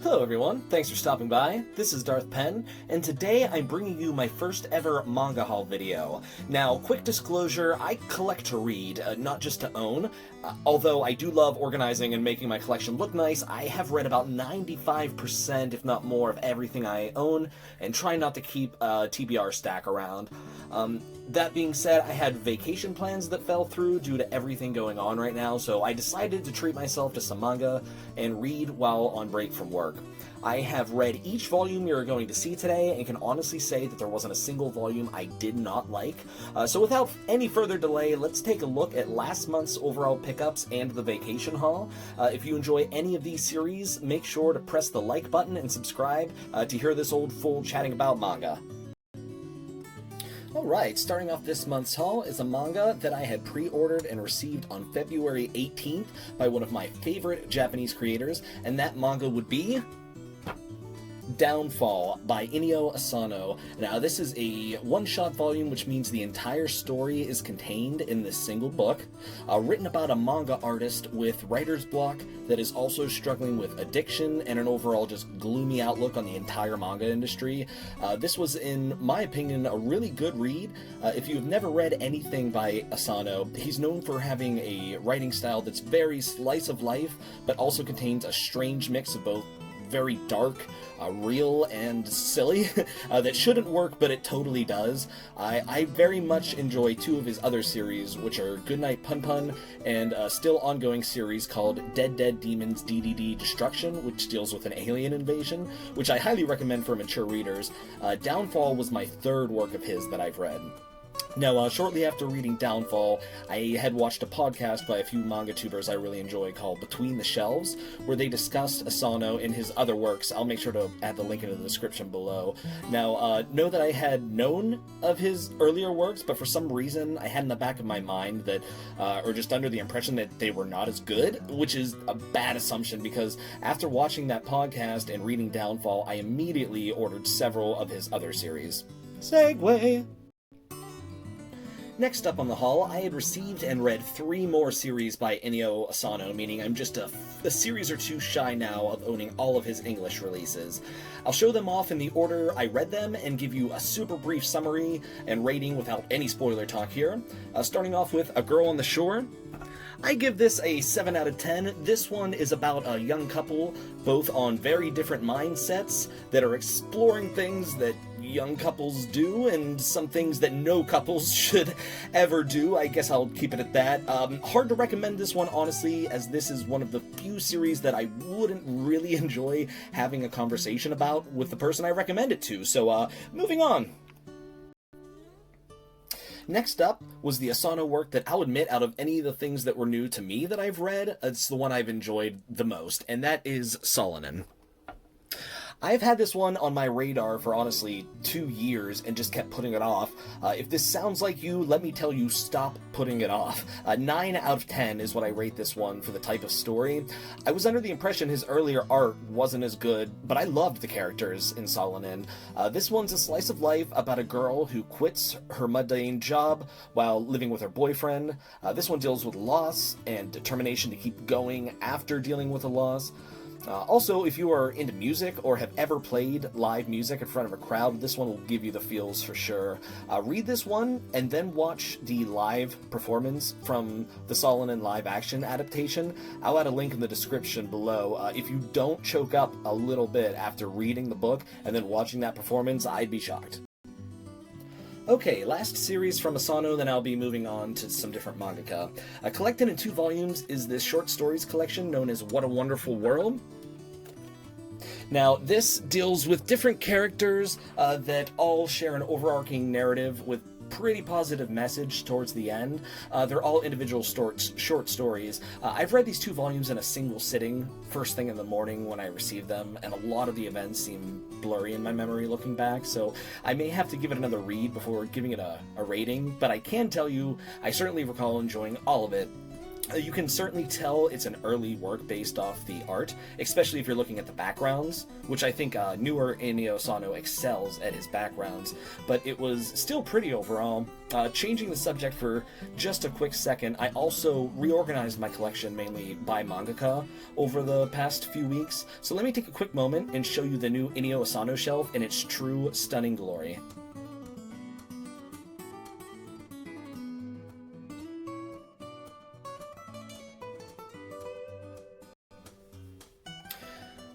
Hello everyone, thanks for stopping by. This is Darth Penn, and today I'm bringing you my first ever manga haul video. Now, quick disclosure, I collect to read, not just to own. Although I do love organizing and making my collection look nice, I have read about 95%, if not more, of everything I own, and try not to keep a TBR stack around. That being said, I had vacation plans that fell through due to everything going on right now, so I decided to treat myself to some manga and read while on break from work. I have read each volume you're going to see today and can honestly say that there wasn't a single volume I did not like. So without any further delay, let's take a look at last month's overall pickups and the vacation haul. If you enjoy any of these series, make sure to press the like button and subscribe to hear this old fool chatting about manga. Alright, starting off this month's haul is a manga that I had pre-ordered and received on February 18th by one of my favorite Japanese creators, and that manga would be Downfall by Inio Asano. Now, this is a one-shot volume, which means the entire story is contained in this single book, written about a manga artist with writer's block that is also struggling with addiction and an overall just gloomy outlook on the entire manga industry. This was, in my opinion, a really good read. If you've never read anything by Asano, he's known for having a writing style that's very slice of life, but also contains a strange mix of both very dark, real, and silly. That shouldn't work, but it totally does. I very much enjoy two of his other series, which are Goodnight Pun Pun and a still ongoing series called Dead Dead Demons DDD Destruction, which deals with an alien invasion, which I highly recommend for mature readers. Downfall was my third work of his that I've read. Now, shortly after reading Downfall, I had watched a podcast by a few manga tubers I really enjoy called Between the Shelves, where they discussed Asano in his other works. I'll make sure to add the link in the description below. Now, know that I had known of his earlier works, but for some reason I had in the back of my mind that, or just under the impression that they were not as good, which is a bad assumption because after watching that podcast and reading Downfall, I immediately ordered several of his other series. Segway! Next up on the haul, I had received and read 3 more series by Inio Asano, meaning I'm just a series or two shy now of owning all of his English releases. I'll show them off in the order I read them and give you a super brief summary and rating without any spoiler talk here. Starting off with A Girl on the Shore. I give this a 7 out of 10. This one is about a young couple, both on very different mindsets, that are exploring things that young couples do, and some things that no couples should ever do. I guess I'll keep it at that. Hard to recommend this one, honestly, as this is one of the few series that I wouldn't really enjoy having a conversation about with the person I recommend it to, so moving on. Next up was the Asano work that I'll admit, out of any of the things that were new to me that I've read, it's the one I've enjoyed the most, and that is Solanin. I've had this one on my radar for honestly 2 years and just kept putting it off. If this sounds like you, let me tell you, stop putting it off. 9 out of 10 is what I rate this one for the type of story. I was under the impression his earlier art wasn't as good, but I loved the characters in Solanin. This one's a slice of life about a girl who quits her mundane job while living with her boyfriend. This one deals with loss and determination to keep going after dealing with a loss. Also, if you are into music or have ever played live music in front of a crowd, this one will give you the feels for sure. Read this one and then watch the live performance from the Solanin live-action adaptation. I'll add a link in the description below. If you don't choke up a little bit after reading the book and then watching that performance, I'd be shocked. Okay, last series from Asano, then I'll be moving on to some different mangaka. Collected in 2 volumes is this short stories collection known as What a Wonderful World. Now, this deals with different characters that all share an overarching narrative with pretty positive message towards the end. They're all individual short stories. I've read these 2 volumes in a single sitting, first thing in the morning when I received them, and a lot of the events seem blurry in my memory looking back, so I may have to give it another read before giving it a rating, but I can tell you I certainly recall enjoying all of it. You can certainly tell it's an early work based off the art, especially if you're looking at the backgrounds, which I think newer Inio Asano excels at his backgrounds, but it was still pretty overall. Changing the subject for just a quick second, I also reorganized my collection mainly by mangaka over the past few weeks, so let me take a quick moment and show you the new Inio Asano shelf in its true stunning glory.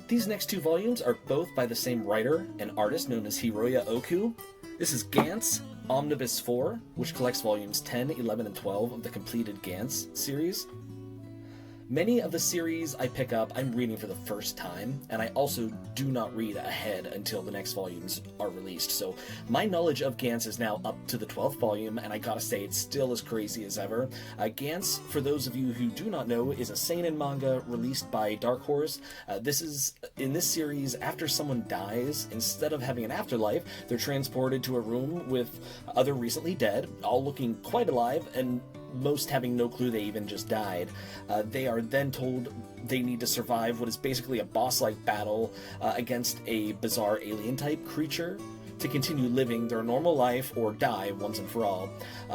These next two volumes are both by the same writer and artist known as Hiroya Oku. This is Gantz, Omnibus 4, which collects volumes 10, 11, and 12 of the completed Gantz series. Many of the series I pick up, I'm reading for the first time, and I also do not read ahead until the next volumes are released. So my knowledge of Gantz is now up to the 12th volume, and I gotta say, it's still as crazy as ever. Gantz, for those of you who do not know, is a seinen manga released by Dark Horse. In this series, after someone dies, instead of having an afterlife, they're transported to a room with other recently dead, all looking quite alive, and most having no clue they even just died. They are then told they need to survive what is basically a boss-like battle against a bizarre alien-type creature to continue living their normal life or die once and for all.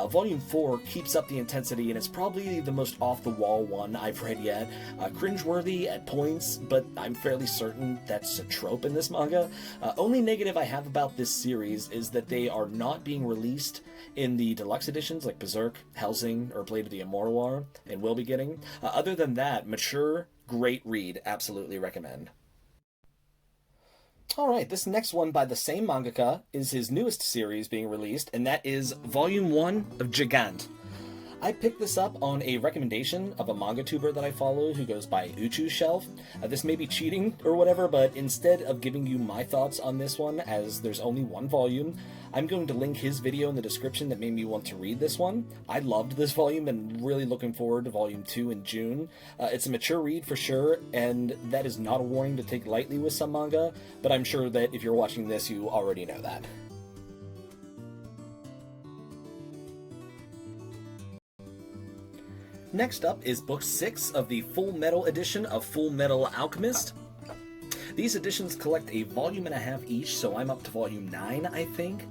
Volume 4 keeps up the intensity, and it's probably the most off-the-wall one I've read yet. Cringeworthy at points, but I'm fairly certain that's a trope in this manga. Only negative I have about this series is that they are not being released in the deluxe editions like Berserk, Hellsing, or Blade of the Immortal are, and will be getting. Other than that, mature, great read, absolutely recommend. Alright, this next one by the same mangaka is his newest series being released, and that is Volume 1 of GIGANT. I picked this up on a recommendation of a manga tuber that I follow who goes by Uchuu Shelf. This may be cheating or whatever, but instead of giving you my thoughts on this one, as there's only one volume, I'm going to link his video in the description that made me want to read this one. I loved this volume and really looking forward to Volume 2 in June. It's a mature read for sure, and that is not a warning to take lightly with some manga, but I'm sure that if you're watching this, you already know that. Next up is Book 6 of the Full Metal edition of Full Metal Alchemist. These editions collect a volume and a half each, so I'm up to volume 9, I think.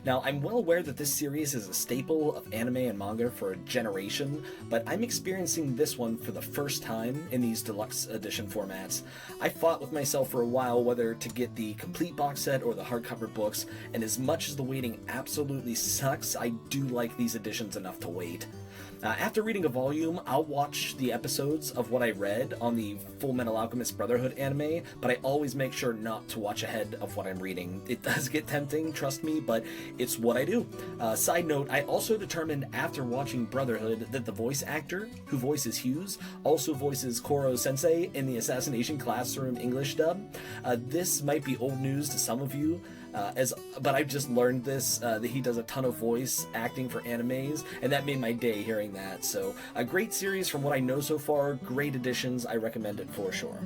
Now, I'm well aware that this series is a staple of anime and manga for a generation, but I'm experiencing this one for the first time in these deluxe edition formats. I fought with myself for a while whether to get the complete box set or the hardcover books, and as much as the waiting absolutely sucks, I do like these editions enough to wait. After reading a volume, I'll watch the episodes of what I read on the Full Metal Alchemist Brotherhood anime, but I always make sure not to watch ahead of what I'm reading. It does get tempting, trust me, but it's what I do. Side note, I also determined after watching Brotherhood that the voice actor who voices Hughes also voices Koro Sensei in the Assassination Classroom English dub. This might be old news to some of you, but I've just learned this, that he does a ton of voice acting for animes, and that made my day hearing that. So, a great series from what I know so far, great additions, I recommend it for sure.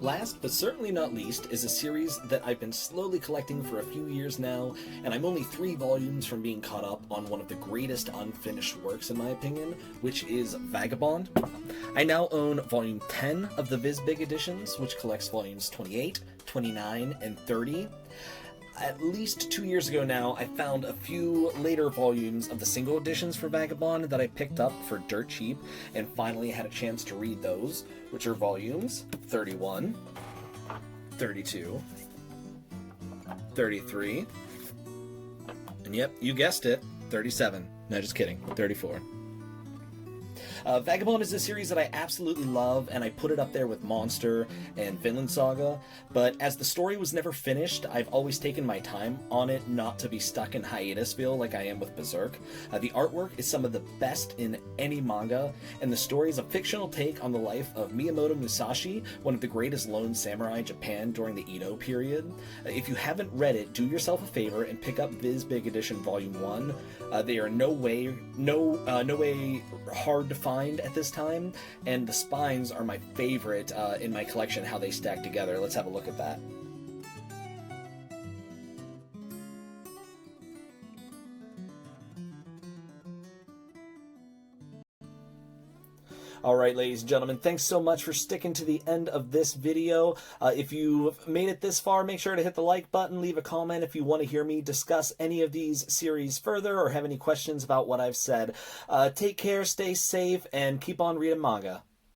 Last, but certainly not least, is a series that I've been slowly collecting for a few years now, and I'm only 3 volumes from being caught up on one of the greatest unfinished works in my opinion, which is Vagabond. I now own volume 10 of the Viz Big editions, which collects volumes 28, 29, and 30. At least 2 years ago now, I found a few later volumes of the single editions for Vagabond that I picked up for dirt cheap, and finally had a chance to read those, which are volumes 31, 32, 33, and yep, you guessed it, 37. No, just kidding, 34. Vagabond is a series that I absolutely love, and I put it up there with Monster and Vinland Saga, but as the story was never finished, I've always taken my time on it not to be stuck in hiatusville like I am with Berserk. The artwork is some of the best in any manga, and the story is a fictional take on the life of Miyamoto Musashi, one of the greatest lone samurai in Japan during the Edo period. If you haven't read it, do yourself a favor and pick up Viz Big Edition Volume 1. They are no way hard to find at this time, and the spines are my favorite in my collection, how they stack together. Let's have a look at that. All right, ladies and gentlemen, thanks so much for sticking to the end of this video. If you've made it this far, make sure to hit the like button, leave a comment if you want to hear me discuss any of these series further or have any questions about what I've said. Take care, stay safe, and keep on reading manga.